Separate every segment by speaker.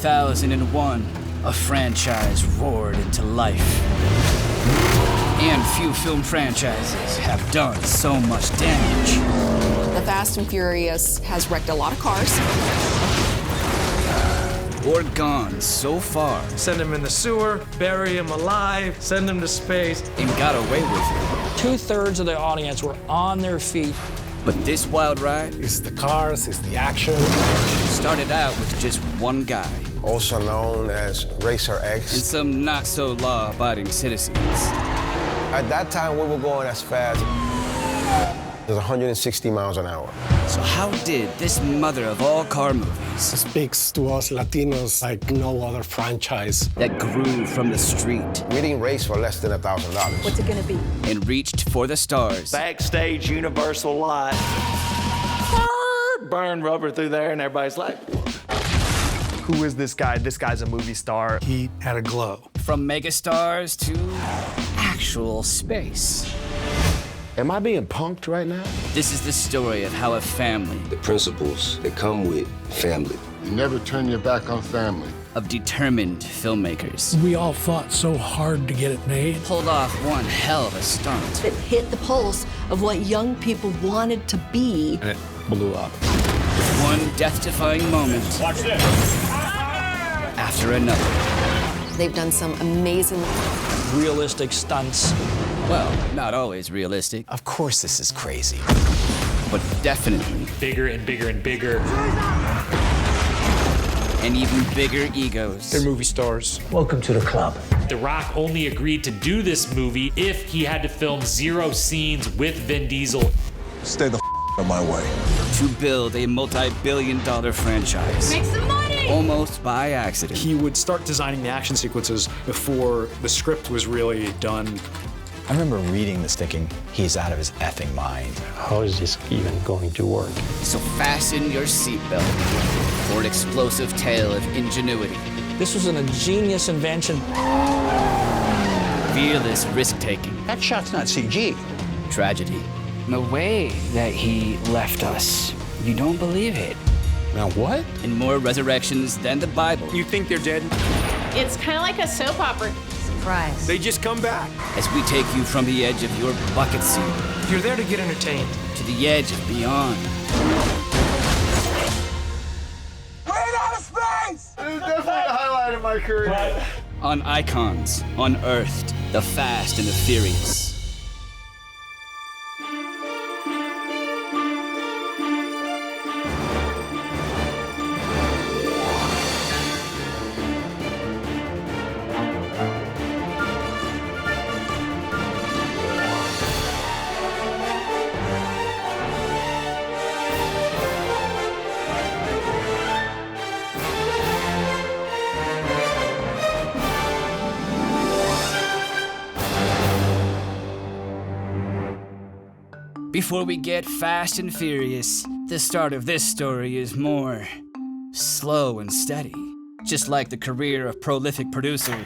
Speaker 1: 2001, a franchise roared into life. And few film franchises have done so much damage.
Speaker 2: The Fast and Furious has wrecked a lot of cars.
Speaker 1: Or gone so far.
Speaker 3: Send them in the sewer, bury them alive, send them to space.
Speaker 1: And got away with it.
Speaker 4: 2/3 of the audience were on their feet.
Speaker 1: But this wild ride
Speaker 5: It's the cars, it's the action.
Speaker 1: started out with just one guy.
Speaker 5: Also known as Racer
Speaker 1: And
Speaker 5: X.
Speaker 1: some not-so-law-abiding citizens.
Speaker 5: At that time, we were going as fast as 160 miles an hour.
Speaker 1: So how did this mother of all car movies
Speaker 5: Speaks to us Latinos like no other franchise.
Speaker 1: that grew from the street
Speaker 5: We didn't race for less than $1,000.
Speaker 2: What's it gonna be?
Speaker 1: and reached for the stars
Speaker 6: Backstage Universal Live. Burn rubber through there, and everybody's like,
Speaker 7: Who is this guy? This guy's a movie star.
Speaker 5: He had a glow.
Speaker 1: from megastars to actual space.
Speaker 8: Am I being punked right now?
Speaker 1: This is the story of how a family
Speaker 9: The principles that come with family.
Speaker 10: You never turn your back on family.
Speaker 1: of determined filmmakers
Speaker 4: We all fought so hard to get it made.
Speaker 1: pulled off one hell of a stunt.
Speaker 2: It hit the pulse of what young people wanted to be.
Speaker 5: And it blew up.
Speaker 1: One death-defying moment after another.
Speaker 2: They've done some amazing.
Speaker 4: Realistic stunts.
Speaker 1: Well, not always realistic,
Speaker 8: Of course this is crazy.
Speaker 1: but definitely.
Speaker 3: Bigger and bigger and bigger.
Speaker 1: And even bigger egos.
Speaker 5: They're movie stars.
Speaker 8: Welcome to the club.
Speaker 3: The Rock only agreed to do this movie if he had to film 0 scenes with Vin Diesel.
Speaker 10: Stay the out of my way.
Speaker 1: To build a multi-billion-dollar franchise.
Speaker 2: Make some money!
Speaker 1: Almost by accident.
Speaker 11: He would start designing the action sequences before the script was really done.
Speaker 8: I remember reading this thinking, he's out of his effing mind.
Speaker 5: How is this even going to work?
Speaker 1: So fasten your seatbelt for an explosive tale of ingenuity,
Speaker 4: This was an ingenious invention.
Speaker 1: fearless risk-taking,
Speaker 8: That shot's not CG.
Speaker 1: tragedy. The way that he left us, you don't believe it.
Speaker 5: Now what?
Speaker 1: And more resurrections than the Bible
Speaker 11: You think they're dead?
Speaker 12: It's kind of like a soap opera.
Speaker 2: Surprise.
Speaker 11: They just come back.
Speaker 1: as we take you from the edge of your bucket seat
Speaker 3: You're there to get entertained.
Speaker 1: to the edge of beyond.
Speaker 7: This is definitely the highlight of my career.
Speaker 1: On Icons, Unearthed, The Fast and the Furious. Before we get fast and furious, the start of this story is more slow and steady. Just like the career of prolific producer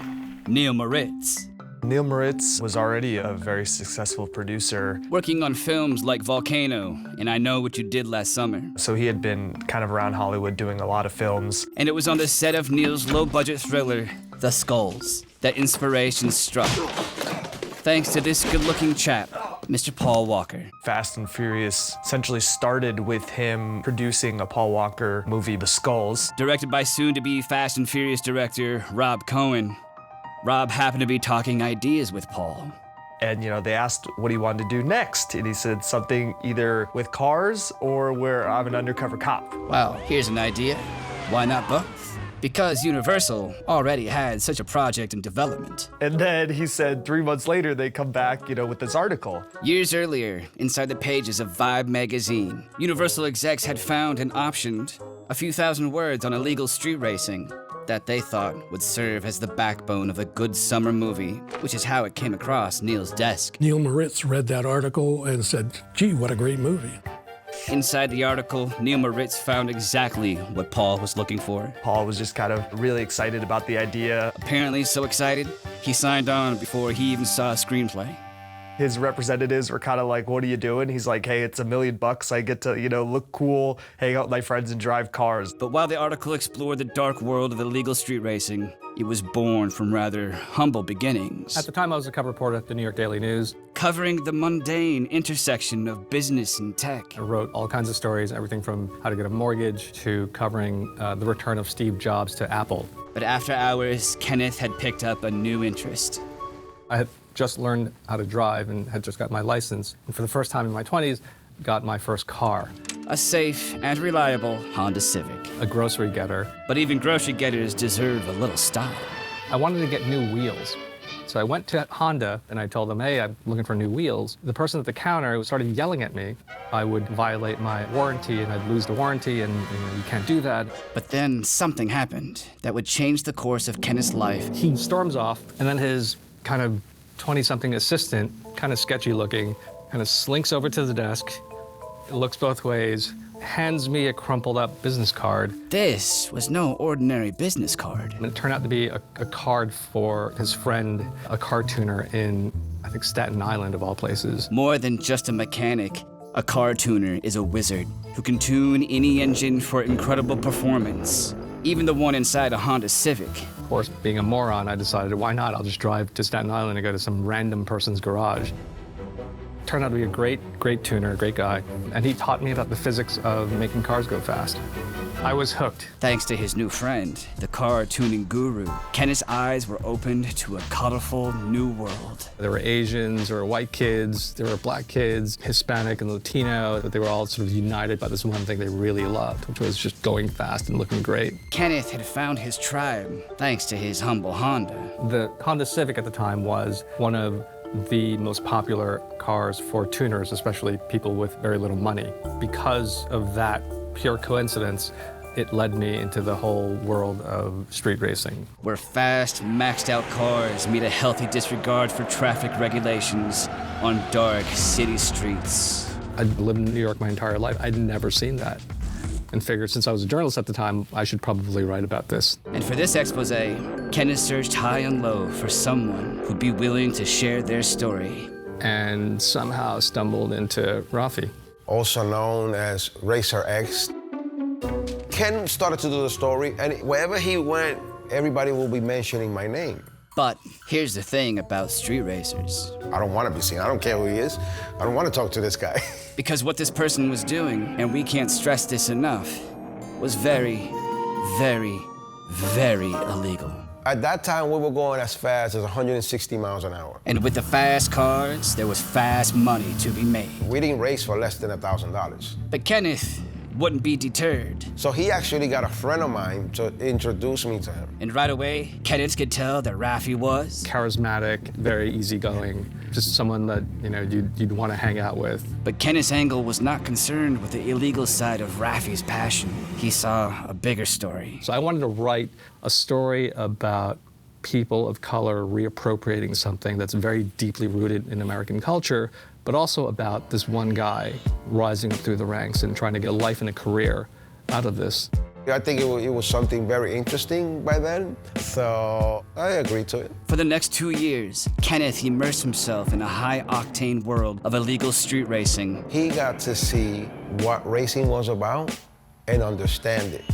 Speaker 1: Neil Moritz.
Speaker 7: Neil Moritz was already a very successful producer,
Speaker 1: Working on films like Volcano and I Know What You Did Last Summer.
Speaker 7: so he had been kind of around Hollywood doing a lot of films.
Speaker 1: And it was on the set of Neil's low-budget thriller, The Skulls, that inspiration struck. Thanks to this good-looking chap, Mr. Paul Walker.
Speaker 7: Fast and Furious essentially started with him producing a Paul Walker movie, The Skulls.
Speaker 1: Directed by soon-to-be Fast and Furious director Rob Cohen. Rob happened to be talking ideas with Paul.
Speaker 7: And, they asked what he wanted to do next. And he said something either with cars or where I'm an undercover cop.
Speaker 1: Well, here's an idea. Why not both? Because Universal already had such a project in development.
Speaker 7: And then he said 3 months later, they come back, with this article.
Speaker 1: Years earlier, inside the pages of Vibe magazine, Universal execs had found and optioned a few thousand words on illegal street racing that they thought would serve as the backbone of a good summer movie, which is how it came across Neil's desk.
Speaker 4: Neil Moritz read that article and said, gee, what a great movie.
Speaker 1: Inside the article, Neil Moritz found exactly what Paul was looking for.
Speaker 7: Paul was just kind of really excited about the idea.
Speaker 1: Apparently so excited, he signed on before he even saw a screenplay.
Speaker 7: His representatives were kind of like, what are you doing? He's like, hey, it's $1 million. I get to, look cool, hang out with my friends and drive cars.
Speaker 1: But while the article explored the dark world of illegal street racing, it was born from rather humble beginnings.
Speaker 13: At the time, I was a cover reporter at the New York Daily News.
Speaker 1: Covering the mundane intersection of business and tech.
Speaker 13: I wrote all kinds of stories, everything from how to get a mortgage to covering the return of Steve Jobs to Apple.
Speaker 1: But after hours, Kenneth had picked up a new interest.
Speaker 13: I had just learned how to drive and had just got my license. And for the first time in my 20s, got my first car.
Speaker 1: A safe and reliable Honda Civic.
Speaker 13: A grocery getter.
Speaker 1: But even grocery getters deserve a little style.
Speaker 13: I wanted to get new wheels. So I went to Honda and I told them, hey, I'm looking for new wheels. The person at the counter started yelling at me. I would violate my warranty and I'd lose the warranty and you can't do that.
Speaker 1: But then something happened that would change the course of Kenneth's life.
Speaker 13: He storms off and then his kind of 20-something assistant, kind of sketchy looking, kind of slinks over to the desk, looks both ways, hands me a crumpled up business card.
Speaker 1: This was no ordinary business card.
Speaker 13: And it turned out to be a card for his friend, a car tuner in, I think, Staten Island of all places.
Speaker 1: More than just a mechanic, a car tuner is a wizard who can tune any engine for incredible performance, even the one inside a Honda Civic.
Speaker 13: Of course, being a moron, I decided, why not? I'll just drive to Staten Island and go to some random person's garage. Turned out to be a great tuner, a great guy. And he taught me about the physics of making cars go fast. I was hooked.
Speaker 1: Thanks to his new friend, the car tuning guru, Kenneth's eyes were opened to a colorful new world.
Speaker 13: There were Asians, there were white kids, there were black kids, Hispanic and Latino. They were all sort of united by this one thing they really loved, which was just going fast and looking great.
Speaker 1: Kenneth had found his tribe thanks to his humble Honda.
Speaker 13: The Honda Civic at the time was one of the most popular cars for tuners, especially people with very little money. Because of that pure coincidence, it led me into the whole world of street racing.
Speaker 1: Where fast, maxed-out cars meet a healthy disregard for traffic regulations on dark city streets.
Speaker 13: I'd lived in New York my entire life. I'd never seen that. And figured since I was a journalist at the time, I should probably write about this.
Speaker 1: And for this expose, Kenneth searched high and low for someone who'd be willing to share their story.
Speaker 13: And somehow stumbled into Rafi.
Speaker 5: Also known as Racer X. Ken started to do the story, and wherever he went, everybody will be mentioning my name.
Speaker 1: But here's the thing about street racers.
Speaker 5: I don't want to be seen. I don't care who he is. I don't want to talk to this guy.
Speaker 1: Because what this person was doing, and we can't stress this enough, was very, very, very illegal.
Speaker 5: At that time, we were going as fast as 160 miles an hour.
Speaker 1: And with the fast cars, there was fast money to be made.
Speaker 5: We didn't race for less than $1,000.
Speaker 1: But Kenneth wouldn't be deterred.
Speaker 5: So he actually got a friend of mine to introduce me to him.
Speaker 1: And right away, Kenneth could tell that Rafi was
Speaker 13: charismatic, very easygoing, just someone that you'd want to hang out with.
Speaker 1: But Kenneth's angle was not concerned with the illegal side of Rafi's passion. He saw a bigger story.
Speaker 13: So I wanted to write a story about people of color reappropriating something that's very deeply rooted in American culture, but also about this one guy rising up through the ranks and trying to get a life and a career out of this.
Speaker 5: I think it was something very interesting by then, so I agreed to it.
Speaker 1: For the next 2 years, Kenneth immersed himself in a high-octane world of illegal street racing.
Speaker 5: He got to see what racing was about and understand it.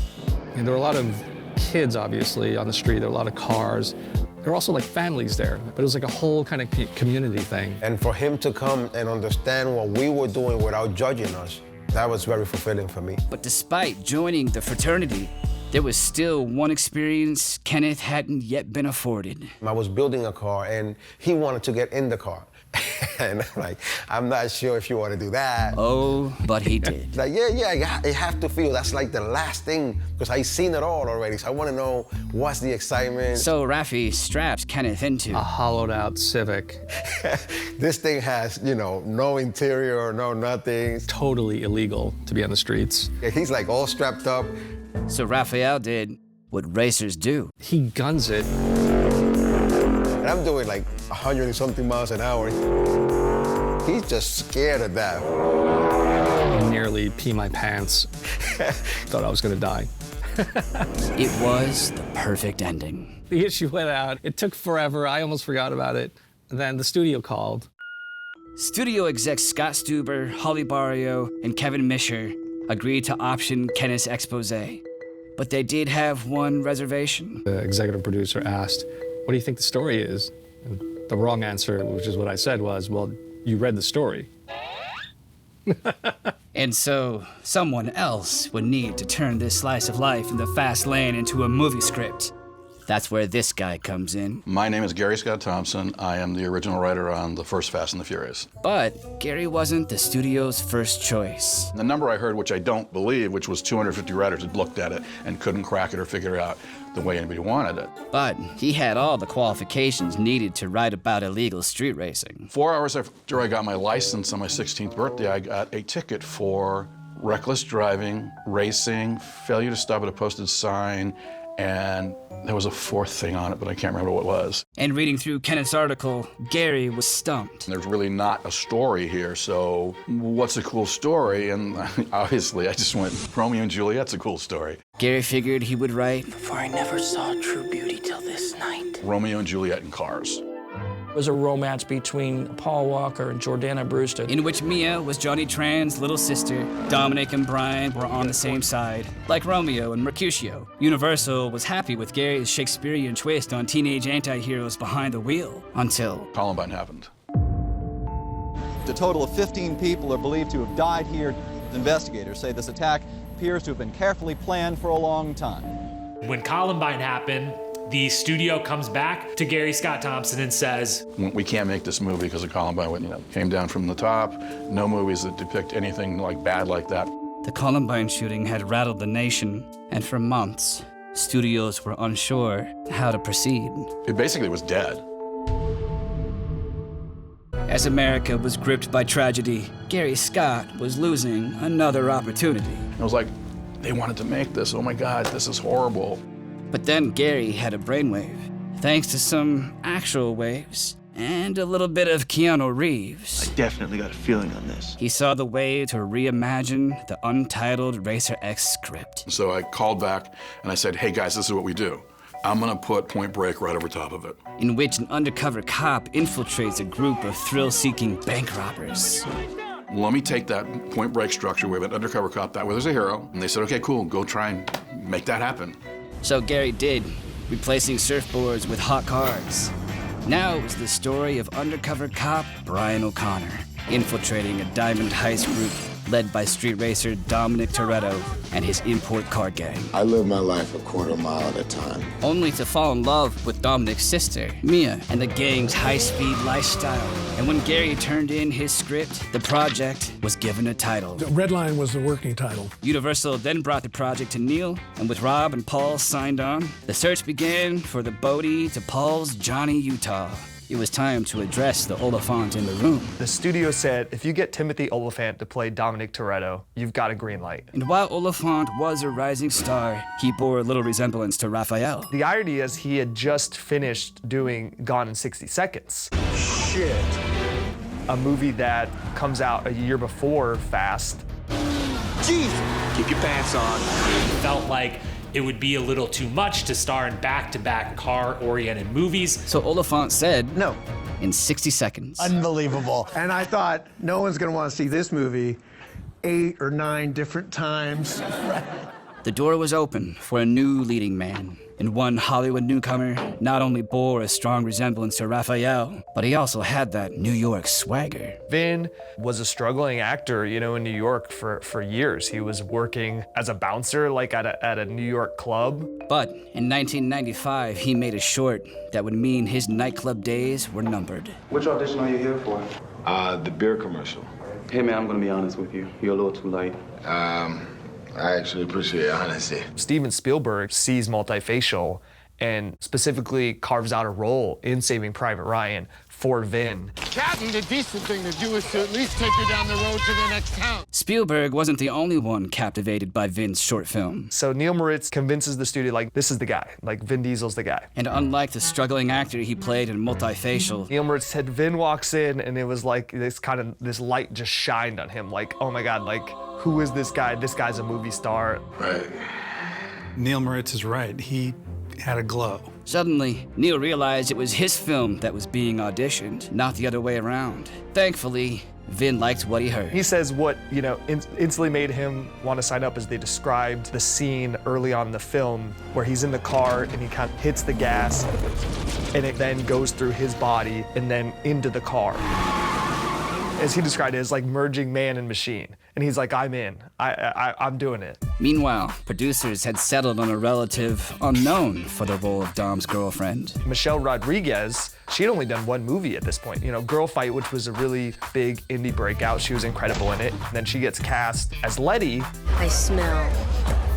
Speaker 13: And there were a lot of kids, obviously, on the street. There were a lot of cars. There were also like families there, but it was like a whole kind of community thing.
Speaker 5: And for him to come and understand what we were doing without judging us, that was very fulfilling for me.
Speaker 1: But despite joining the fraternity, there was still one experience Kenneth hadn't yet been afforded.
Speaker 5: I was building a car and he wanted to get in the car. And I'm like, I'm not sure if you want to do that.
Speaker 1: Oh, but he did.
Speaker 5: Like, yeah, I have to feel that's like the last thing, because I've seen it all already, so I want to know what's the excitement.
Speaker 1: So Rafi straps Kenneth into
Speaker 13: a hollowed out Civic.
Speaker 5: This thing has, no interior, no nothing.
Speaker 13: Totally illegal to be on the streets.
Speaker 5: Yeah, he's like all strapped up.
Speaker 1: So Raphael did what racers do.
Speaker 13: He guns it.
Speaker 5: And I'm doing like 100 and something miles an hour. He's just scared of that.
Speaker 13: I nearly pee my pants. Thought I was gonna die.
Speaker 1: It was the perfect ending.
Speaker 13: The issue went out. It took forever. I almost forgot about it. And then the studio called.
Speaker 1: studio execs Scott Stuber, Holly Barrio, and Kevin Misher agreed to option Kenneth's expose. But they did have one reservation.
Speaker 13: The executive producer asked, "What do you think the story is?" And the wrong answer, which is what I said, was, "Well, you read the story."
Speaker 1: And so, someone else would need to turn this slice of life in the fast lane into a movie script. That's where this guy comes in.
Speaker 14: My name is Gary Scott Thompson. I am the original writer on the first Fast and the Furious.
Speaker 1: But Gary wasn't the studio's first choice.
Speaker 14: The number I heard, which I don't believe, which was 250 writers had looked at it and couldn't crack it or figure it out the way anybody wanted it.
Speaker 1: But he had all the qualifications needed to write about illegal street racing.
Speaker 14: 4 hours after I got my license on my 16th birthday, I got a ticket for reckless driving, racing, failure to stop at a posted sign, and there was a fourth thing on it, but I can't remember what it was.
Speaker 1: And reading through Kenneth's article, Gary was stumped.
Speaker 14: There's really not a story here, so what's a cool story? And obviously I just went, Romeo and Juliet's a cool story.
Speaker 1: Gary figured he would write,
Speaker 15: "For I never saw true beauty till this night."
Speaker 14: Romeo and Juliet in cars.
Speaker 15: It was a romance between Paul Walker and Jordana Brewster,
Speaker 1: in which Mia was Johnny Tran's little sister. Dominic and Brian were on the same side, like Romeo and Mercutio. Universal was happy with Gary's Shakespearean twist on teenage anti-heroes behind the wheel, until
Speaker 14: Columbine happened.
Speaker 16: A total of 15 people are believed to have died here. Investigators say this attack appears to have been carefully planned for a long time.
Speaker 3: When Columbine happened, the studio comes back to Gary Scott Thompson and says,
Speaker 14: "We can't make this movie because of Columbine. Came down from the top. No movies that depict anything like bad like that."
Speaker 1: The Columbine shooting had rattled the nation, and for months, studios were unsure how to proceed.
Speaker 14: It basically was dead.
Speaker 1: As America was gripped by tragedy, Gary Scott was losing another opportunity.
Speaker 14: I was like, they wanted to make this. Oh my God, this is horrible.
Speaker 1: But then Gary had a brainwave, thanks to some actual waves and a little bit of Keanu Reeves.
Speaker 6: I definitely got a feeling on this.
Speaker 1: He saw the way to reimagine the untitled Racer X script.
Speaker 14: So I called back and I said, hey guys, this is what we do. I'm gonna put Point Break right over top of it.
Speaker 1: In which an undercover cop infiltrates a group of thrill-seeking bank robbers.
Speaker 14: Let me take that Point Break structure. We have an undercover cop, that way there's a hero. And they said, okay, cool, go try and make that happen.
Speaker 1: So Gary did, replacing surfboards with hot cars. Now it was the story of undercover cop Brian O'Connor, infiltrating a diamond heist group led by street racer Dominic Toretto and his import card gang.
Speaker 10: I live my life a quarter mile at a time.
Speaker 1: Only to fall in love with Dominic's sister, Mia, and the gang's high-speed lifestyle. And when Gary turned in his script, the project was given a title.
Speaker 4: Red Line was the working title.
Speaker 1: Universal then brought the project to Neil, and with Rob and Paul signed on, the search began for the Bodie to Paul's Johnny Utah. It was time to address the Oliphant in the room.
Speaker 7: The studio said, if you get Timothy Oliphant to play Dominic Toretto, you've got a green light.
Speaker 1: And while Oliphant was a rising star, he bore little resemblance to Raphael.
Speaker 7: The irony is he had just finished doing Gone in 60 Seconds.
Speaker 11: Shit.
Speaker 7: A movie that comes out a year before Fast.
Speaker 6: Jeez, keep your pants on.
Speaker 3: Felt like it would be a little too much to star in back-to-back car-oriented movies.
Speaker 1: So Oliphant said,
Speaker 17: no.
Speaker 1: In 60 seconds.
Speaker 17: Unbelievable. And I thought, no one's gonna wanna see this movie 8 or 9 different times.
Speaker 1: The door was open for a new leading man. And one Hollywood newcomer not only bore a strong resemblance to Raphael, but he also had that New York swagger.
Speaker 7: Vin was a struggling actor, in New York for years. He was working as a bouncer, like at a New York club.
Speaker 1: But in 1995, he made a short that would mean his nightclub days were numbered.
Speaker 18: Which audition are you here for?
Speaker 10: The beer commercial.
Speaker 18: Hey man, I'm gonna be honest with you. You're a little too light.
Speaker 10: I actually appreciate your honesty.
Speaker 7: Steven Spielberg sees multifacial and specifically carves out a role in Saving Private Ryan for Vin.
Speaker 10: Captain, the decent thing to do is to at least take her down the road to the next town.
Speaker 1: Spielberg wasn't the only one captivated by Vin's short film.
Speaker 7: So Neil Moritz convinces the studio, this is the guy. Vin Diesel's the guy.
Speaker 1: And unlike the struggling actor he played in Multifacial,
Speaker 7: Neil Moritz said Vin walks in and it was like this light just shined on him. Oh my God, who is this guy? This guy's a movie star.
Speaker 10: Right.
Speaker 11: Neil Moritz is right. He had a glow.
Speaker 1: Suddenly, Neil realized it was his film that was being auditioned, not the other way around. Thankfully, Vin liked what he heard.
Speaker 7: He says what, instantly made him want to sign up is they described the scene early on in the film where he's in the car and he kind of hits the gas and it then goes through his body and then into the car. As he described it, as like merging man and machine. And he's like, I'm in. I'm doing it.
Speaker 1: Meanwhile, producers had settled on a relative unknown for the role of Dom's girlfriend.
Speaker 7: Michelle Rodriguez, she had only done one movie at this point. Girl Fight, which was a really big indie breakout. She was incredible in it. And then she gets cast as Letty.
Speaker 19: I smell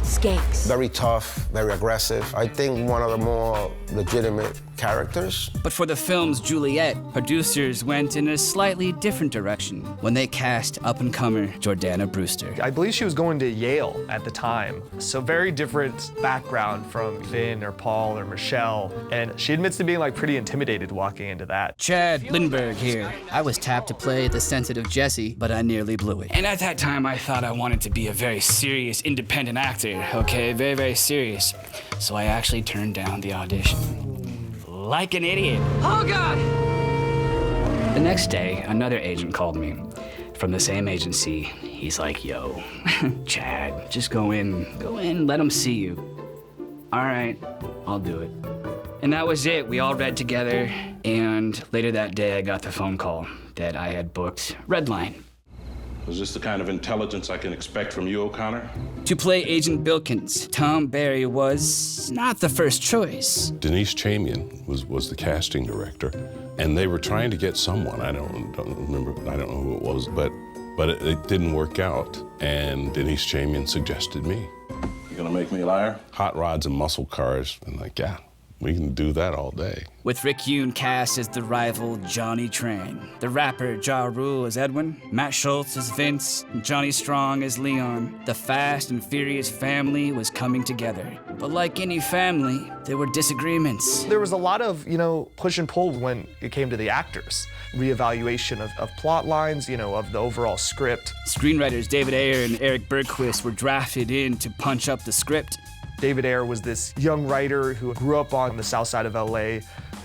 Speaker 19: skanks.
Speaker 5: Very tough, very aggressive. I think one of the more legitimate characters.
Speaker 1: But for the film's Juliet, producers went in a slightly different direction when they cast up-and-comer Jordana Brewster.
Speaker 7: I believe she was going to Yale at the time. So very different background from Vin or Paul or Michelle. And she admits to being pretty intimidated walking into that.
Speaker 1: Chad Lindbergh here. I was tapped to play the sensitive Jesse, but I nearly blew it. And at that time, I thought I wanted to be a very serious, independent actor, okay? Very, very serious. So I actually turned down the audition. Like an idiot. Oh, God! The next day, another agent called me from the same agency. He's like, yo, Chad, just go in, let them see you. All right, I'll do it. And that was it. We all read together, and later that day, I got the phone call that I had booked Redline.
Speaker 20: Was this the kind of intelligence I can expect from you, O'Connor?
Speaker 1: To play Agent Bilkins, Tom Barry was not the first choice.
Speaker 21: Denise Chamian was the casting director, and they were trying to get someone. I don't remember. I don't know who it was, but it didn't work out. And Denise Chamian suggested me.
Speaker 20: You gonna make me a liar?
Speaker 21: Hot rods and muscle cars, and yeah, we can do that all day.
Speaker 1: With Rick Yoon cast as the rival Johnny Train, the rapper Ja Rule as Edwin, Matt Schultz as Vince, and Johnny Strong as Leon, the Fast and Furious family was coming together. But like any family, there were disagreements.
Speaker 7: There was a lot of, push and pull when it came to the actors. Reevaluation of plot lines, of the overall script.
Speaker 1: Screenwriters David Ayer and Eric Bergquist were drafted in to punch up the script.
Speaker 7: David Ayer was this young writer who grew up on the south side of LA,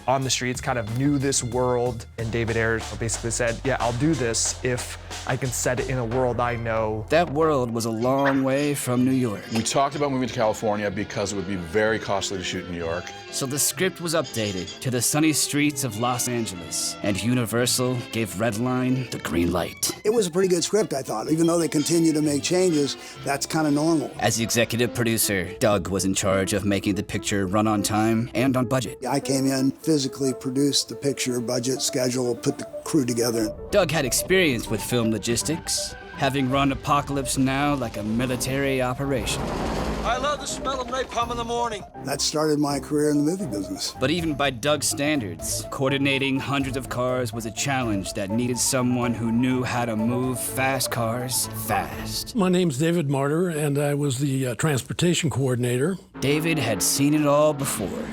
Speaker 7: on the streets, kind of knew this world. And David Ayer basically said, yeah, I'll do this if I can set it in a world I know.
Speaker 1: That world was a long way from New York.
Speaker 14: We talked about moving to California because it would be very costly to shoot in New York.
Speaker 1: So the script was updated to the sunny streets of Los Angeles, and Universal gave Redline the green light.
Speaker 22: It was a pretty good script, I thought. Even though they continue to make changes, that's kind of normal.
Speaker 1: As the executive producer, Doug was in charge of making the picture run on time and on budget.
Speaker 22: I came in, physically produced the picture, budget, schedule, put the crew together.
Speaker 1: Doug had experience with film logistics, having run Apocalypse Now like a military operation.
Speaker 23: I love the smell of napalm in the morning.
Speaker 22: That started my career in the movie business.
Speaker 1: But even by Doug's standards, coordinating hundreds of cars was a challenge that needed someone who knew how to move fast cars fast.
Speaker 4: My name's David Martyr, and I was the transportation coordinator.
Speaker 1: David had seen it all before.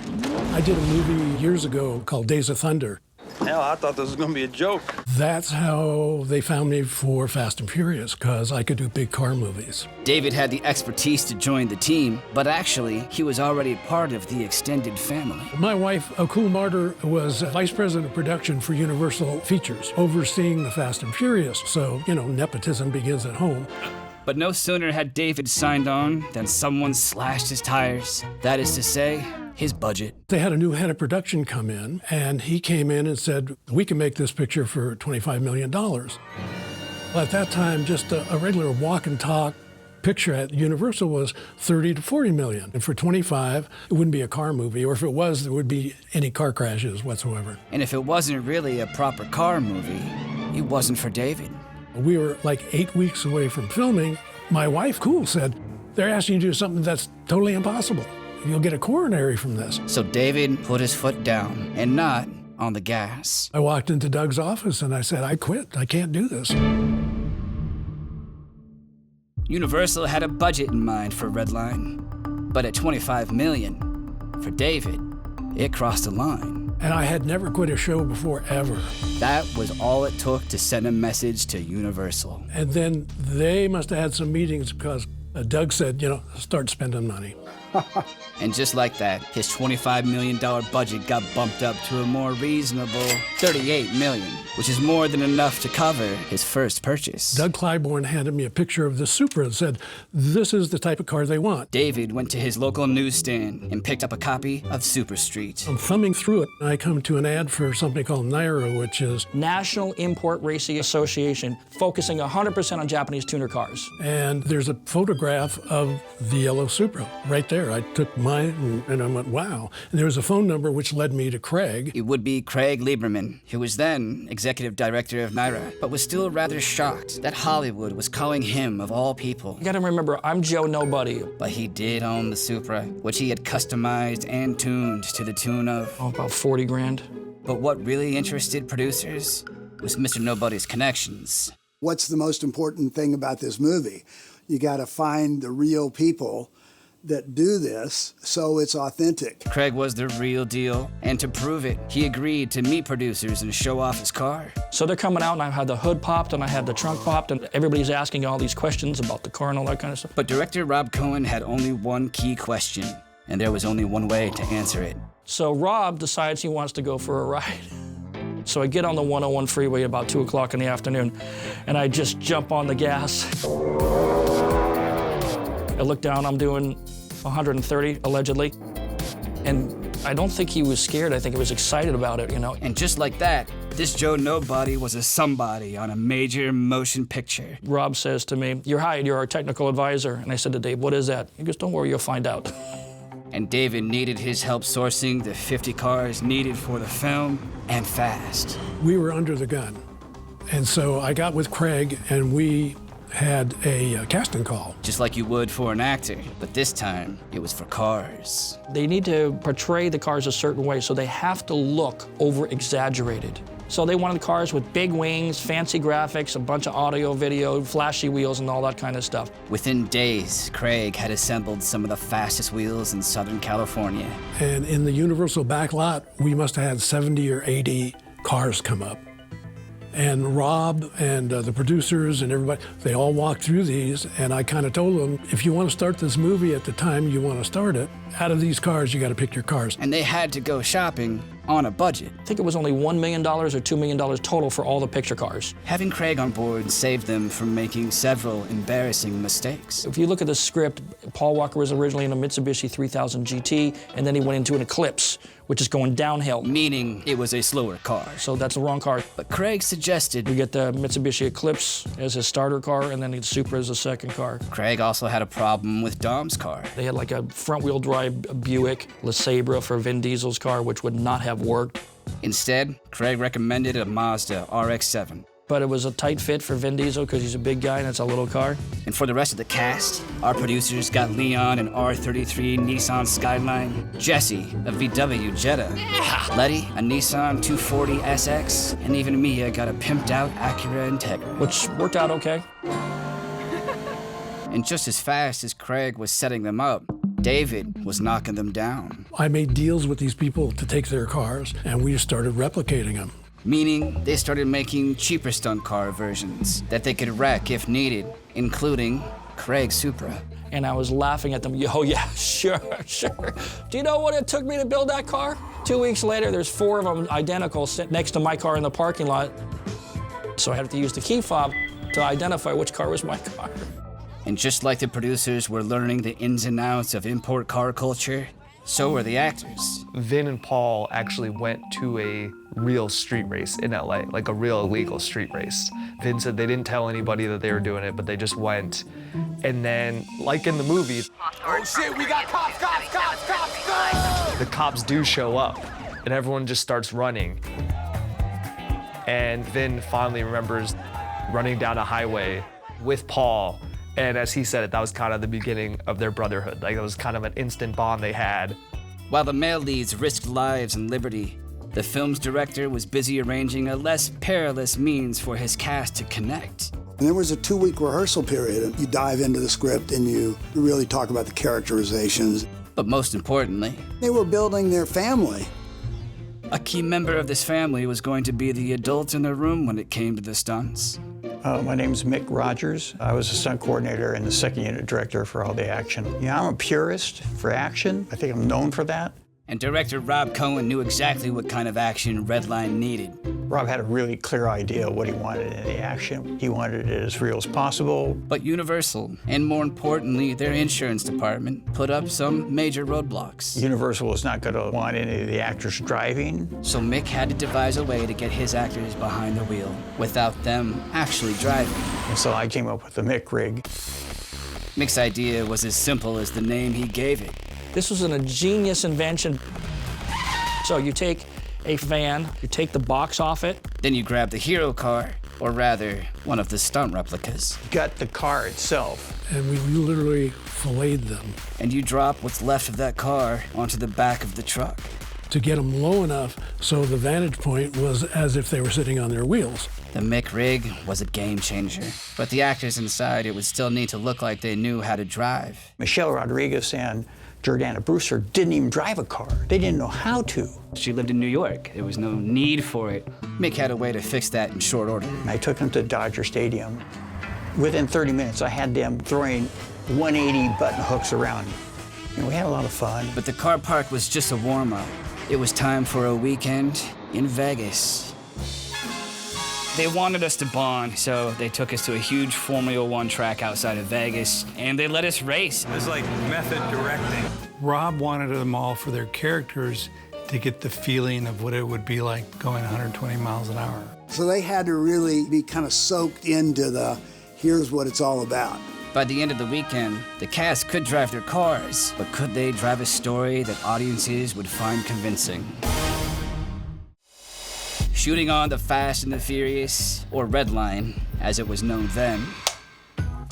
Speaker 4: I did a movie years ago called Days of Thunder.
Speaker 23: Hell, I thought this was gonna be a joke.
Speaker 4: That's how they found me for Fast and Furious, because I could do big car movies.
Speaker 1: David had the expertise to join the team, but actually, he was already part of the extended family.
Speaker 4: My wife, Akul Martyr, was vice president of production for Universal Features, overseeing the Fast and Furious, so, nepotism begins at home.
Speaker 1: But no sooner had David signed on than someone slashed his tires. That is to say, his budget.
Speaker 4: They had a new head of production come in, and he came in and said, we can make this picture for $25 million. Well, at that time, just a regular walk and talk picture at Universal was 30 to 40 million. And for 25, it wouldn't be a car movie, or if it was, there would be any car crashes whatsoever.
Speaker 1: And if it wasn't really a proper car movie, it wasn't for David.
Speaker 4: We were like 8 weeks away from filming. My wife, Cool, said, they're asking you to do something that's totally impossible. You'll get a coronary from this.
Speaker 1: So David put his foot down and not on the gas.
Speaker 4: I walked into Doug's office and I said, I quit. I can't do this.
Speaker 1: Universal had a budget in mind for Redline, but at $25 million, for David, it crossed a line.
Speaker 4: And I had never quit a show before, ever.
Speaker 1: That was all it took to send a message to Universal.
Speaker 4: And then they must have had some meetings because Doug said, start spending money.
Speaker 1: And just like that, his $25 million budget got bumped up to a more reasonable $38 million, which is more than enough to cover his first purchase.
Speaker 4: Doug Clybourne handed me a picture of the Supra and said, this is the type of car they want.
Speaker 1: David went to his local newsstand and picked up a copy of Super Street.
Speaker 4: I'm thumbing through it, and I come to an ad for something called NIRA, which is
Speaker 15: National Import Racing Association, focusing 100% on Japanese tuner cars.
Speaker 4: And there's a photograph of the yellow Supra right there. I took mine and I went, wow. And there was a phone number which led me to Craig.
Speaker 1: It would be Craig Lieberman, who was then executive director of NIRA, but was still rather shocked that Hollywood was calling him of all people.
Speaker 15: You gotta remember, I'm Joe Nobody.
Speaker 1: But he did own the Supra, which he had customized and tuned to the tune of...
Speaker 15: about 40 grand.
Speaker 1: But what really interested producers was Mr. Nobody's connections.
Speaker 22: What's the most important thing about this movie? You gotta find the real people that do this so it's authentic.
Speaker 1: Craig was the real deal, and to prove it, he agreed to meet producers and show off his car.
Speaker 15: So they're coming out, and I had the hood popped, and I had the trunk popped, and everybody's asking all these questions about the car and all that kind of stuff.
Speaker 1: But director Rob Cohen had only one key question, and there was only one way to answer it.
Speaker 15: So Rob decides he wants to go for a ride. So I get on the 101 freeway about 2 o'clock in the afternoon, and I just jump on the gas. I look down, I'm doing 130, allegedly. And I don't think he was scared, I think he was excited about it, you know.
Speaker 1: And just like that, this Joe Nobody was a somebody on a major motion picture.
Speaker 15: Rob says to me, "You're hired, you're our technical advisor." And I said to Dave, "What is that?" He goes, "Don't worry, you'll find out."
Speaker 1: And David needed his help sourcing the 50 cars needed for the film, and fast.
Speaker 4: We were under the gun. And so I got with Craig, and we had a casting call.
Speaker 1: Just like you would for an actor, but this time it was for cars.
Speaker 15: They need to portray the cars a certain way, so they have to look over-exaggerated. So they wanted cars with big wings, fancy graphics, a bunch of audio, video, flashy wheels, and all that kind of stuff.
Speaker 1: Within days, Craig had assembled some of the fastest wheels in Southern California.
Speaker 4: And in the Universal backlot, we must have had 70 or 80 cars come up. And Rob and the producers and everybody, they all walked through these, and I kind of told them, if you want to start this movie at the time you want to start it, out of these cars, you got to pick your cars.
Speaker 1: And they had to go shopping on a budget.
Speaker 15: I think it was only $1 million or $2 million total for all the picture cars.
Speaker 1: Having Craig on board saved them from making several embarrassing mistakes.
Speaker 15: If you look at the script, Paul Walker was originally in a Mitsubishi 3000 GT, and then he went into an Eclipse, which is going downhill.
Speaker 1: Meaning it was a slower car.
Speaker 15: So that's the wrong car.
Speaker 1: But Craig suggested
Speaker 15: we get the Mitsubishi Eclipse as his starter car, and then the Supra as a second car.
Speaker 1: Craig also had a problem with Dom's car.
Speaker 15: They had like a front-wheel drive Buick LeSabre for Vin Diesel's car, which would not have worked.
Speaker 1: Instead, Craig recommended a Mazda RX-7.
Speaker 15: But it was a tight fit for Vin Diesel because he's a big guy and it's a little car.
Speaker 1: And for the rest of the cast, our producers got Leon an R33 Nissan Skyline, Jesse a VW Jetta, Letty a Nissan 240 SX, and even Mia got a pimped-out Acura Integra.
Speaker 15: Which worked out okay.
Speaker 1: And just as fast as Craig was setting them up, David was knocking them down.
Speaker 4: I made deals with these people to take their cars, and we started replicating them.
Speaker 1: Meaning they started making cheaper stunt car versions that they could wreck if needed, including Craig's Supra.
Speaker 15: And I was laughing at them. Oh yeah, sure. Do you know what it took me to build that car? 2 weeks later, there's 4 of them identical sitting next to my car in the parking lot. So I had to use the key fob to identify which car was my car.
Speaker 1: And just like the producers were learning the ins and outs of import car culture, so were the actors.
Speaker 7: Vin and Paul actually went to a real street race in LA, like a real illegal street race. Vin said they didn't tell anybody that they were doing it, but they just went. And then, like in the movie,
Speaker 23: oh shit, we got cops!
Speaker 7: The cops do show up, and everyone just starts running. And Vin finally remembers running down a highway with Paul. And as he said it, that was kind of the beginning of their brotherhood. Like, it was kind of an instant bond they had.
Speaker 1: While the male leads risked lives and liberty, the film's director was busy arranging a less perilous means for his cast to connect.
Speaker 22: And there was a 2-week rehearsal period, and you dive into the script and you really talk about the characterizations.
Speaker 1: But most importantly,
Speaker 22: they were building their family.
Speaker 1: A key member of this family was going to be the adult in the room when it came to the stunts.
Speaker 8: My name's Mick Rogers. I was a stunt coordinator and the second unit director for all the action. Yeah, I'm a purist for action. I think I'm known for that.
Speaker 1: And director Rob Cohen knew exactly what kind of action Redline needed.
Speaker 8: Rob had a really clear idea of what he wanted in the action. He wanted it as real as possible.
Speaker 1: But Universal, and more importantly, their insurance department, put up some major roadblocks.
Speaker 8: Universal was not going to want any of the actors driving.
Speaker 1: So Mick had to devise a way to get his actors behind the wheel without them actually driving.
Speaker 8: And so I came up with the Mick rig.
Speaker 1: Mick's idea was as simple as the name he gave it.
Speaker 15: This was a genius invention. So you take a van, you take the box off it.
Speaker 1: Then you grab the hero car, or rather, one of the stunt replicas.
Speaker 8: Got the car itself.
Speaker 4: And we literally filleted them.
Speaker 1: And you drop what's left of that car onto the back of the truck.
Speaker 4: To get them low enough so the vantage point was as if they were sitting on their wheels.
Speaker 1: The Mick rig was a game changer, but the actors inside it would still need to look like they knew how to drive.
Speaker 8: Michelle Rodriguez and Jordana Brewster didn't even drive a car. They didn't know how to.
Speaker 1: She lived in New York. There was no need for it. Mick had a way to fix that in short order.
Speaker 8: I took them to Dodger Stadium. Within 30 minutes, I had them throwing 180 button hooks around. And we had a lot of fun.
Speaker 1: But the car park was just a warm-up. It was time for a weekend in Vegas. They wanted us to bond, so they took us to a huge Formula One track outside of Vegas, and they let us race.
Speaker 9: It was like method directing. Rob wanted them all for their characters to get the feeling of what it would be like going 120 miles an hour.
Speaker 22: So they had to really be kind of soaked into the, here's what it's all about.
Speaker 1: By the end of the weekend, the cast could drive their cars, but could they drive a story that audiences would find convincing? Shooting on the Fast and the Furious, or Redline, as it was known then,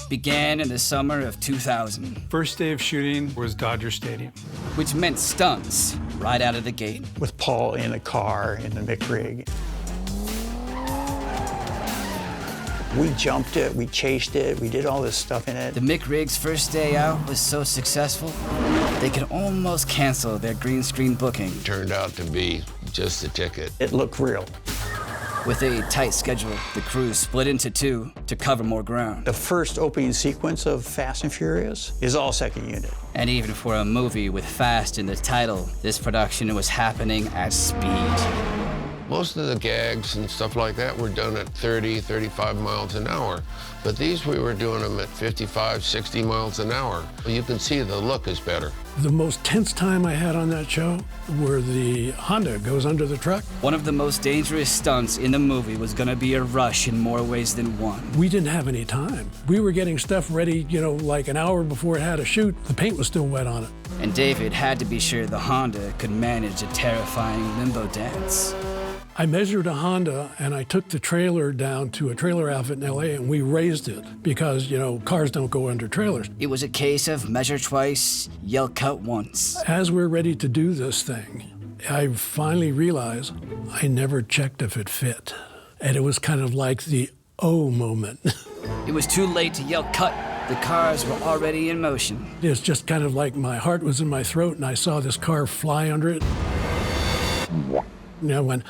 Speaker 1: began in the summer of 2000.
Speaker 9: First day of shooting was Dodger Stadium.
Speaker 1: Which meant stunts right out of the gate.
Speaker 8: With Paul in the car in the Mick rig. We jumped it, we chased it, we did all this stuff in it.
Speaker 1: The Mick rig's first day out was so successful, they could almost cancel their green screen booking.
Speaker 5: Turned out to be just a ticket.
Speaker 8: It looked real.
Speaker 1: With a tight schedule, the crew split into two to cover more ground.
Speaker 8: The first opening sequence of Fast and Furious is all second unit.
Speaker 1: And even for a movie with Fast in the title, this production was happening at speed.
Speaker 5: Most of the gags and stuff like that were done at 30, 35 miles an hour. But these, we were doing them at 55, 60 miles an hour. You can see the look is better.
Speaker 4: The most tense time I had on that show where the Honda goes under the truck.
Speaker 1: One of the most dangerous stunts in the movie was gonna be a rush in more ways than one.
Speaker 4: We didn't have any time. We were getting stuff ready, like an hour before it had to shoot. The paint was still wet on it.
Speaker 1: And David had to be sure the Honda could manage a terrifying limbo dance.
Speaker 4: I measured a Honda and I took the trailer down to a trailer outfit in LA and we raised it because, cars don't go under trailers.
Speaker 1: It was a case of measure twice, yell cut once.
Speaker 4: As we're ready to do this thing, I finally realized I never checked if it fit. And it was kind of like the oh moment.
Speaker 1: It was too late to yell cut. The cars were already in motion.
Speaker 4: It's just kind of like my heart was in my throat and I saw this car fly under it. And I went,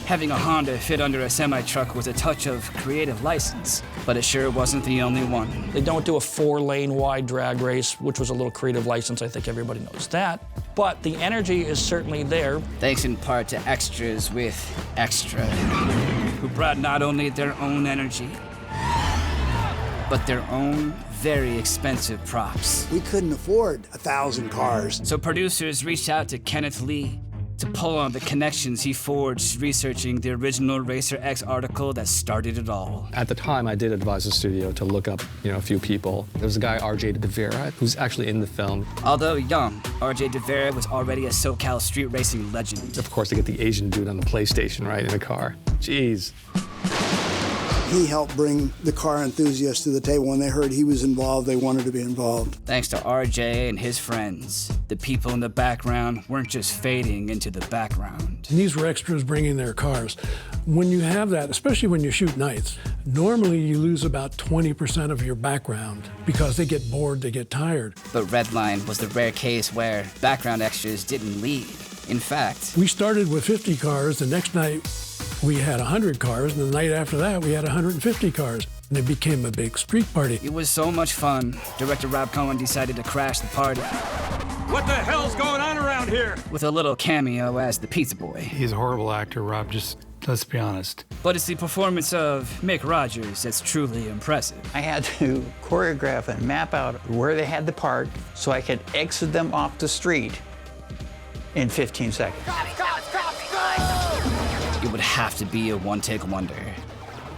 Speaker 1: having a Honda fit under a semi-truck was a touch of creative license, but it sure wasn't the only one.
Speaker 15: They don't do a 4-lane wide drag race, which was a little creative license. I think everybody knows that. But the energy is certainly there.
Speaker 1: Thanks in part to extras with Extra, who brought not only their own energy, but their own very expensive props.
Speaker 22: We couldn't afford 1,000 cars.
Speaker 1: So producers reached out to Kenneth Lee to pull on the connections he forged researching the original Racer X article that started it all.
Speaker 13: At the time, I did advise the studio to look up, a few people. There was a guy, RJ De Vera, who's actually in the film.
Speaker 1: Although young, RJ De Vera was already a SoCal street racing legend.
Speaker 13: Of course, they get the Asian dude on the PlayStation, right, in the car. Jeez.
Speaker 22: He helped bring the car enthusiasts to the table. When they heard he was involved, they wanted to be involved.
Speaker 1: Thanks to RJ and his friends, the people in the background weren't just fading into the background.
Speaker 4: And these were extras bringing their cars. When you have that, especially when you shoot nights, normally you lose about 20% of your background because they get bored, they get tired.
Speaker 1: But Redline was the rare case where background extras didn't leave. In fact,
Speaker 4: we started with 50 cars. The next night, we had 100 cars, and the night after that, we had 150 cars. And it became a big street party.
Speaker 1: It was so much fun, director Rob Cohen decided to crash the party.
Speaker 2: What the hell's going on around here?
Speaker 1: With a little cameo as the pizza boy.
Speaker 9: He's a horrible actor, Rob, just let's be honest.
Speaker 1: But it's the performance of Mick Rogers that's truly impressive.
Speaker 8: I had to choreograph and map out where they had the part so I could exit them off the street in 15 seconds.
Speaker 1: It would have to be a one-take wonder.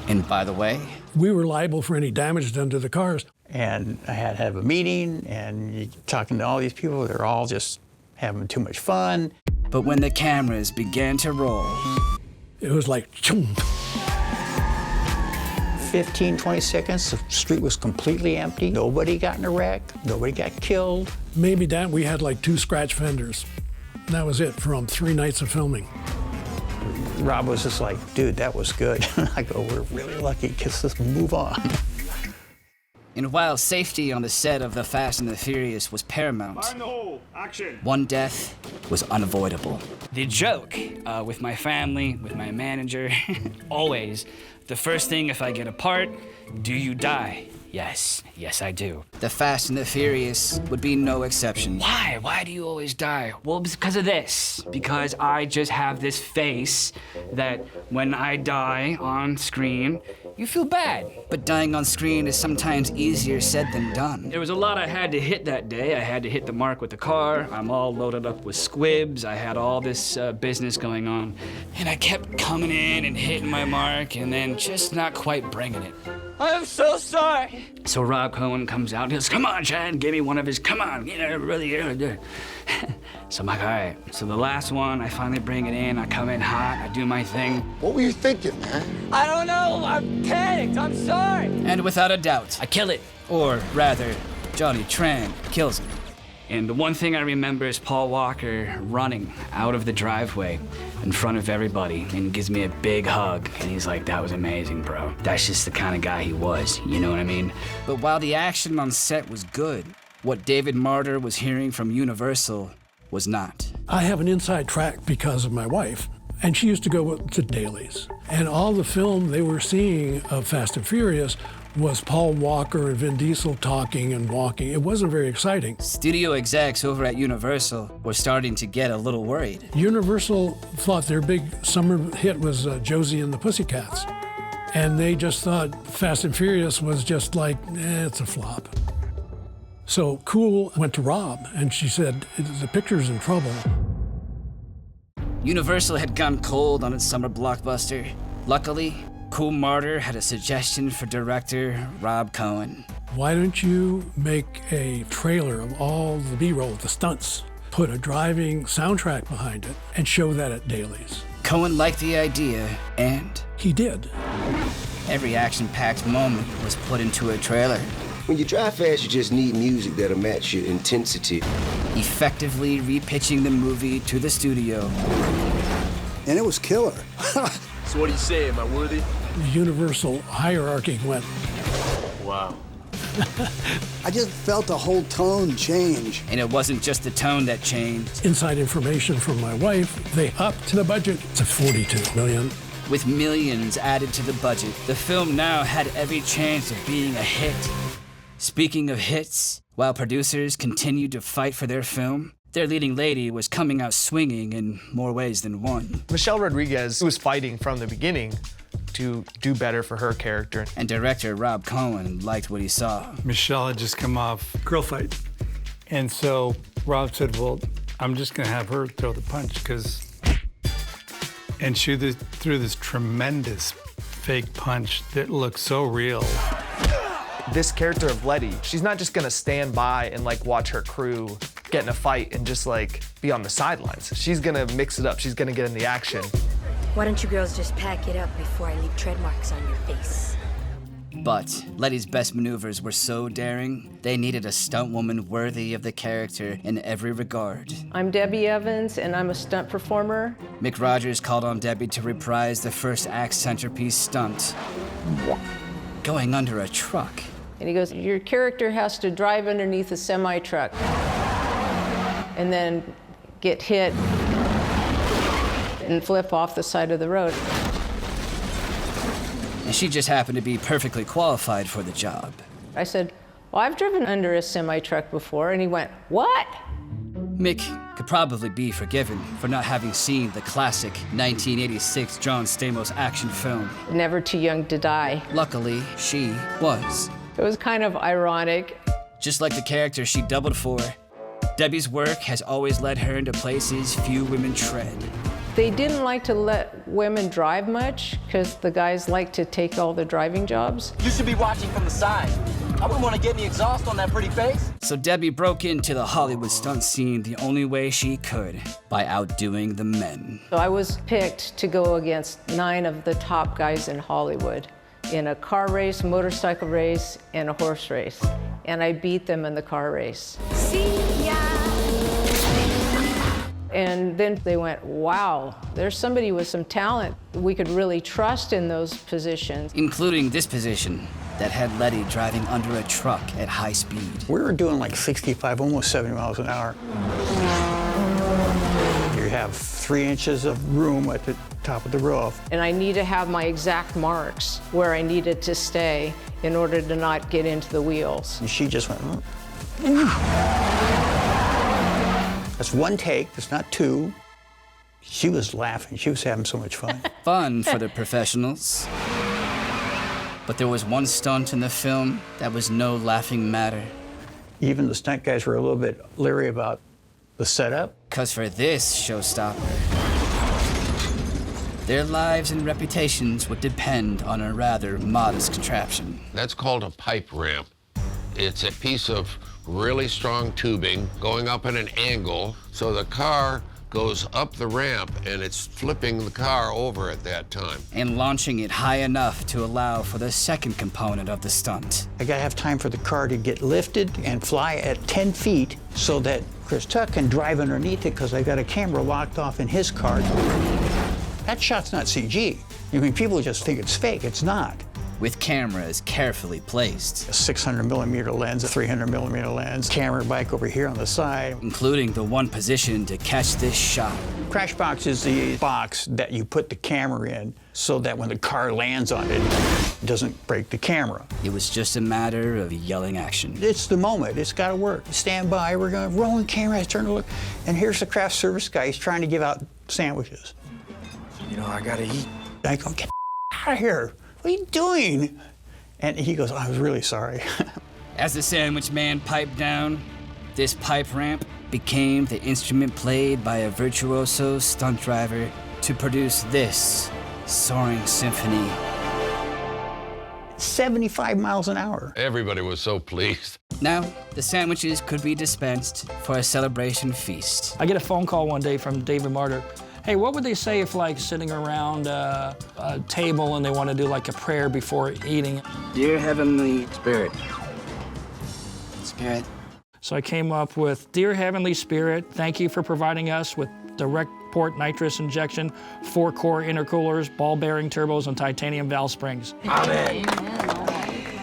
Speaker 1: And by the way,
Speaker 4: we were liable for any damage done to the cars.
Speaker 8: And I had to have a meeting, and you're talking to all these people, they're all just having too much fun.
Speaker 1: But when the cameras began to roll,
Speaker 4: it was like, choom.
Speaker 8: 15, 20 seconds, the street was completely empty. Nobody got in a wreck, nobody got killed.
Speaker 4: Maybe that we had like 2 scratch fenders. That was it from 3 nights of filming.
Speaker 8: Rob was just like, dude, that was good. I go, we're really lucky, because let's move on.
Speaker 1: And while safety on the set of The Fast and the Furious was paramount, one death was unavoidable. The joke with my family, with my manager, always, the first thing if I get a part, do you die? Yes, yes I do. The Fast and the Furious would be no exception. Why? Why do you always die? Well, because of this. Because I just have this face that when I die on screen, you feel bad. But dying on screen is sometimes easier said than done. There was a lot I had to hit that day. I had to hit the mark with the car. I'm all loaded up with squibs. I had all this business going on. And I kept coming in and hitting my mark and then just not quite bringing it. I am so sorry. So Rob Cohen comes out and he goes, come on, Chad, give me one of his, come on, really. So I'm like, all right. So the last one, I finally bring it in, I come in hot, I do my thing.
Speaker 10: What were you thinking, man?
Speaker 2: I don't know. I'm panicked. I'm sorry.
Speaker 1: And without a doubt, I kill it. Or rather, Johnny Tran kills him. And the one thing I remember is Paul Walker running out of the driveway in front of everybody and gives me a big hug. And he's like, that was amazing, bro. That's just the kind of guy he was, you know what I mean? But while the action on set was good, what David Martyr was hearing from Universal was not.
Speaker 4: I have an inside track because of my wife, and she used to go to dailies. And all the film they were seeing of Fast and Furious was Paul Walker and Vin Diesel talking and walking. It wasn't very exciting.
Speaker 1: Studio execs over at Universal were starting to get a little worried.
Speaker 4: Universal thought their big summer hit was Josie and the Pussycats. And they just thought Fast and Furious was just like, it's a flop. So Cool went to Rob, and she said, the picture's in trouble.
Speaker 1: Universal had gone cold on its summer blockbuster. Luckily, Cool Martyr had a suggestion for director Rob Cohen.
Speaker 4: Why don't you make a trailer of all the B-roll, the stunts, put a driving soundtrack behind it, and show that at dailies?
Speaker 1: Cohen liked the idea, and
Speaker 4: he did.
Speaker 1: Every action-packed moment was put into a trailer.
Speaker 12: When you drive fast, you just need music that'll match your intensity.
Speaker 1: Effectively repitching the movie to the studio.
Speaker 22: And it was killer.
Speaker 6: So what do you say? Am I worthy?
Speaker 4: The Universal hierarchy went.
Speaker 6: Wow.
Speaker 22: I just felt the whole tone change.
Speaker 1: And it wasn't just the tone that changed.
Speaker 4: Inside information from my wife, they upped the budget to $42 million.
Speaker 1: With millions added to the budget, the film now had every chance of being a hit. Speaking of hits, while producers continued to fight for their film, their leading lady was coming out swinging in more ways than one.
Speaker 7: Michelle Rodriguez was fighting from the beginning to do better for her character.
Speaker 1: And director Rob Cohen liked what he saw.
Speaker 9: Michelle had just come off
Speaker 4: Girl Fight.
Speaker 9: And so Rob said, well, I'm just gonna have her throw the punch, because... And she threw this tremendous fake punch that looked so real.
Speaker 7: This character of Letty, she's not just gonna stand by and like watch her crew get in a fight and just like be on the sidelines. She's gonna mix it up. She's gonna get in the action.
Speaker 19: Why don't you girls just pack it up before I leave tread marks on your face?
Speaker 1: But Letty's best maneuvers were so daring, they needed a stunt woman worthy of the character in every regard.
Speaker 16: I'm Debbie Evans, and I'm a stunt performer.
Speaker 1: Mick Rogers called on Debbie to reprise the first act centerpiece stunt, going under a truck.
Speaker 16: And he goes, your character has to drive underneath a semi-truck and then get hit and flip off the side of the road.
Speaker 1: and she just happened to be perfectly qualified for the job.
Speaker 16: I said, well, I've driven under a semi-truck before, and he went, what?
Speaker 1: Mick could probably be forgiven for not having seen the classic 1986 John Stamos action film.
Speaker 16: Never Too Young to Die.
Speaker 1: Luckily, she was.
Speaker 16: It was kind of ironic.
Speaker 1: Just like the character she doubled for, Debbie's work has always led her into places few women tread.
Speaker 16: They didn't like to let women drive much because the guys like to take all the driving jobs.
Speaker 2: You should be watching from the side. I wouldn't want to get any exhaust on that pretty face.
Speaker 1: So Debbie broke into the Hollywood stunt scene the only way she could, by outdoing the men.
Speaker 16: So I was picked to go against 9 of the top guys in Hollywood in a car race, motorcycle race, and a horse race. And I beat them in the car race. See ya. And then they went, wow, there's somebody with some talent we could really trust in those positions.
Speaker 1: Including this position that had Letty driving under a truck at high speed.
Speaker 8: We were doing like 65, almost 70 miles an hour. You have 3 inches of room at the top of the roof.
Speaker 16: And I need to have my exact marks where I needed to stay in order to not get into the wheels.
Speaker 8: And she just went, That's 1 take, it's not 2. She was laughing, she was having so much fun.
Speaker 1: Fun for the professionals. But there was one stunt in the film that was no laughing matter.
Speaker 8: Even the stunt guys were a little bit leery about the setup.
Speaker 1: 'Cause for this showstopper, their lives and reputations would depend on a rather modest contraption.
Speaker 5: That's called a pipe ramp. It's a piece of really strong tubing going up at an angle, so the car goes up the ramp and it's flipping the car over at that time.
Speaker 1: And launching it high enough to allow for the second component of the stunt.
Speaker 8: I gotta have time for the car to get lifted and fly at 10 feet so that Chris Tuck can drive underneath it because I got a camera locked off in his car. That shot's not CG. I mean, people just think it's fake. It's not.
Speaker 1: With cameras carefully placed.
Speaker 8: A 600mm lens, a 300mm lens, camera bike over here on the side.
Speaker 1: Including the one positioned to catch this shot.
Speaker 8: Crash box is the box that you put the camera in so that when the car lands on it, it doesn't break the camera.
Speaker 1: It was just a matter of yelling action.
Speaker 8: It's the moment. It's got to work. Stand by. We're going to roll in camera. I turn to look, and here's the craft service guy. He's trying to give out sandwiches.
Speaker 2: You know, I gotta eat.
Speaker 8: I go, get out of here. What are you doing? And he goes, I was really sorry.
Speaker 1: As the sandwich man piped down, this pipe ramp became the instrument played by a virtuoso stunt driver to produce this soaring symphony.
Speaker 8: 75 miles an hour.
Speaker 5: Everybody was so pleased.
Speaker 1: Now, the sandwiches could be dispensed for a celebration feast.
Speaker 15: I get a phone call one day from David Martyr. Hey, what would they say if, like, sitting around a table and they want to do, like, a prayer before eating?
Speaker 2: Dear Heavenly Spirit.
Speaker 15: So I came up with, Dear Heavenly Spirit, thank you for providing us with direct port nitrous injection, 4 core intercoolers, ball bearing turbos, and titanium valve springs.
Speaker 2: Amen.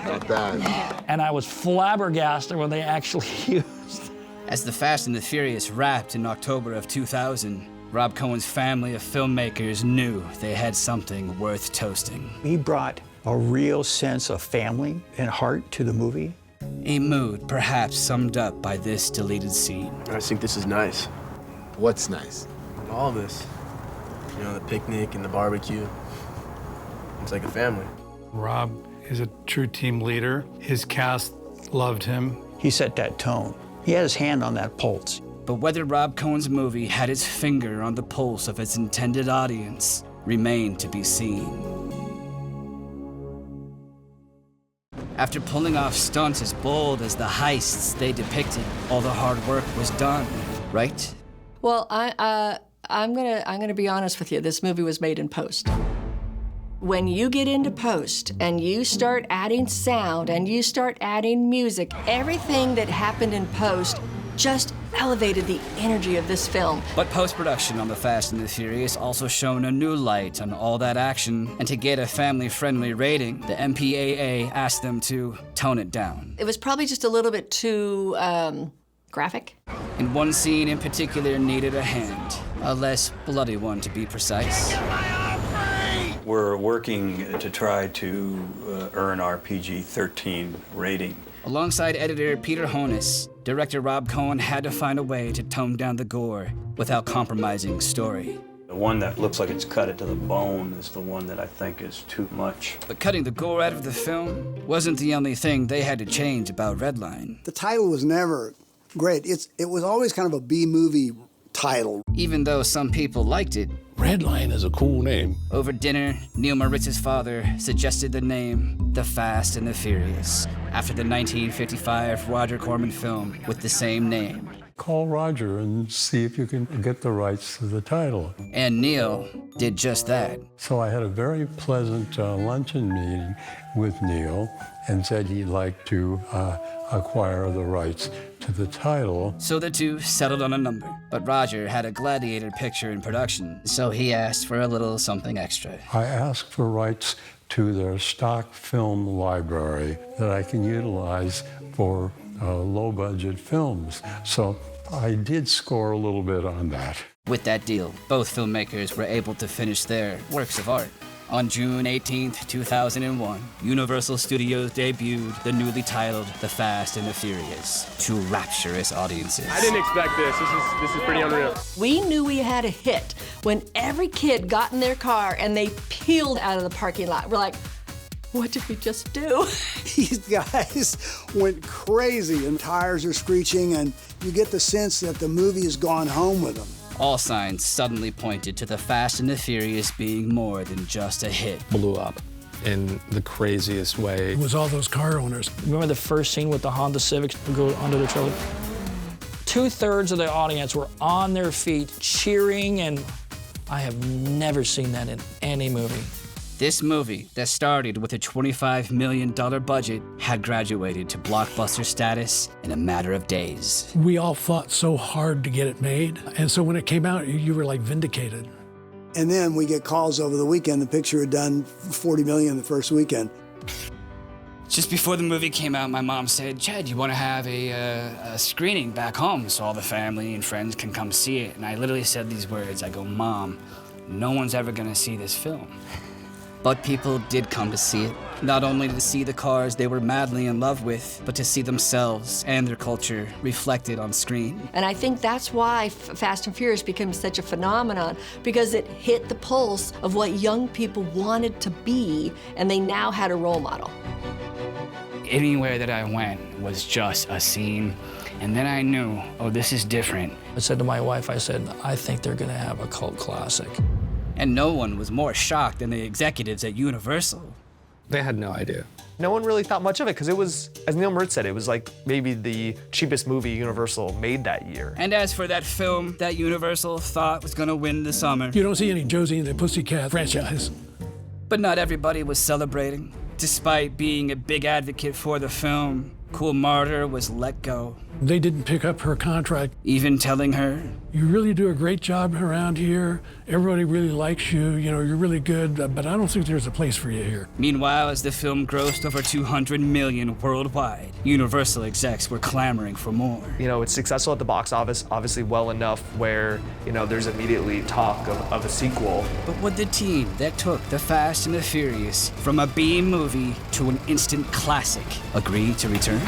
Speaker 10: Not bad.
Speaker 15: And I was flabbergasted when they actually used.
Speaker 1: As The Fast and the Furious wrapped in October of 2000, Rob Cohen's family of filmmakers knew they had something worth toasting.
Speaker 8: He brought a real sense of family and heart to the movie.
Speaker 1: A mood perhaps summed up by this deleted scene.
Speaker 6: I think this is nice.
Speaker 10: What's nice?
Speaker 6: All of this. You know, the picnic and the barbecue. It's like a family.
Speaker 9: Rob is a true team leader. His cast loved him.
Speaker 8: He set that tone. He had his hand on that pulse.
Speaker 1: But whether Rob Cohen's movie had its finger on the pulse of its intended audience remained to be seen. After pulling off stunts as bold as the heists they depicted, all the hard work was done, right?
Speaker 3: Well, I'm gonna be honest with you. This movie was made in post. When you get into post and you start adding sound and you start adding music, everything that happened in post just elevated the energy of this film.
Speaker 1: But post-production on The Fast and the Furious also shone a new light on all that action, and to get a family-friendly rating, the MPAA asked them to tone it down.
Speaker 3: It was probably just a little bit too, graphic.
Speaker 1: And one scene in particular needed a hand, a less bloody one to be precise.
Speaker 11: We're working to try to earn our PG-13 rating.
Speaker 1: Alongside editor Peter Honus, director Rob Cohen had to find a way to tone down the gore without compromising story.
Speaker 11: The one that looks like it's cut it to the bone is the one that I think is too much.
Speaker 1: But cutting the gore out of the film wasn't the only thing they had to change about Redline.
Speaker 22: The title was never great. It was always kind of a B-movie title.
Speaker 1: Even though some people liked it.
Speaker 21: Redline is a cool name.
Speaker 1: Over dinner, Neil Moritz's father suggested the name The Fast and the Furious, after the 1955 Roger Corman film with the same name.
Speaker 17: Call Roger and see if you can get the rights to the title.
Speaker 1: And Neil did just that.
Speaker 17: So I had a very pleasant luncheon meeting with Neil and said he'd like to acquire the rights to the title.
Speaker 1: So the two settled on a number. But Roger had a Gladiator picture in production, so he asked for a little something extra.
Speaker 17: I asked for rights to their stock film library that I can utilize for low-budget films. So I did score a little bit on that.
Speaker 1: With that deal, both filmmakers were able to finish their works of art. On June 18th, 2001, Universal Studios debuted the newly titled The Fast and the Furious to rapturous audiences.
Speaker 6: I didn't expect this. This is pretty unreal.
Speaker 3: We knew we had a hit when every kid got in their car and they peeled out of the parking lot. We're like, what did we just do?
Speaker 22: These guys went crazy and tires are screeching and you get the sense that the movie has gone home with them.
Speaker 1: All signs suddenly pointed to The Fast and the Furious being more than just a hit.
Speaker 13: Blew up in the craziest way.
Speaker 4: It was all those car owners.
Speaker 15: Remember the first scene with the Honda Civics go under the trailer? 2/3 of the audience were on their feet cheering, and I have never seen that in any movie.
Speaker 1: This movie, that started with a $25 million budget, had graduated to blockbuster status in a matter of days.
Speaker 4: We all fought so hard to get it made, and so when it came out, you were like vindicated.
Speaker 22: And then we get calls over the weekend. The picture had done $40 million the first weekend.
Speaker 1: Just before the movie came out, my mom said, "Chad, you want to have a screening back home so all the family and friends can come see it?" And I literally said these words. I go, "Mom, no one's ever gonna see this film." But people did come to see it, not only to see the cars they were madly in love with, but to see themselves and their culture reflected on screen.
Speaker 3: And I think that's why Fast and Furious became such a phenomenon, because it hit the pulse of what young people wanted to be, and they now had a role model.
Speaker 1: Anywhere that I went was just a scene, and then I knew, oh, this is different.
Speaker 15: I said to my wife, I said, I think they're gonna have a cult classic.
Speaker 1: And no one was more shocked than the executives at Universal.
Speaker 13: They had no idea.
Speaker 7: No one really thought much of it because it was, as Neil Moritz said, it was like maybe the cheapest movie Universal made that year.
Speaker 1: And as for that film that Universal thought was gonna win the summer,
Speaker 4: You don't see any Josie and the Pussycat franchise.
Speaker 1: but not everybody was celebrating. Despite being a big advocate for the film, Cool Martyr was let go.
Speaker 4: They didn't pick up her contract.
Speaker 1: Even telling her,
Speaker 4: "You really do a great job around here. Everybody really likes you. You know, you're really good, but I don't think there's a place for you here."
Speaker 1: Meanwhile, as the film grossed over $200 million worldwide, Universal execs were clamoring for more.
Speaker 7: You know, it's successful at the box office, obviously well enough where, you know, there's immediately talk of a sequel.
Speaker 1: But would the team that took The Fast and the Furious from a B movie to an instant classic agree to return?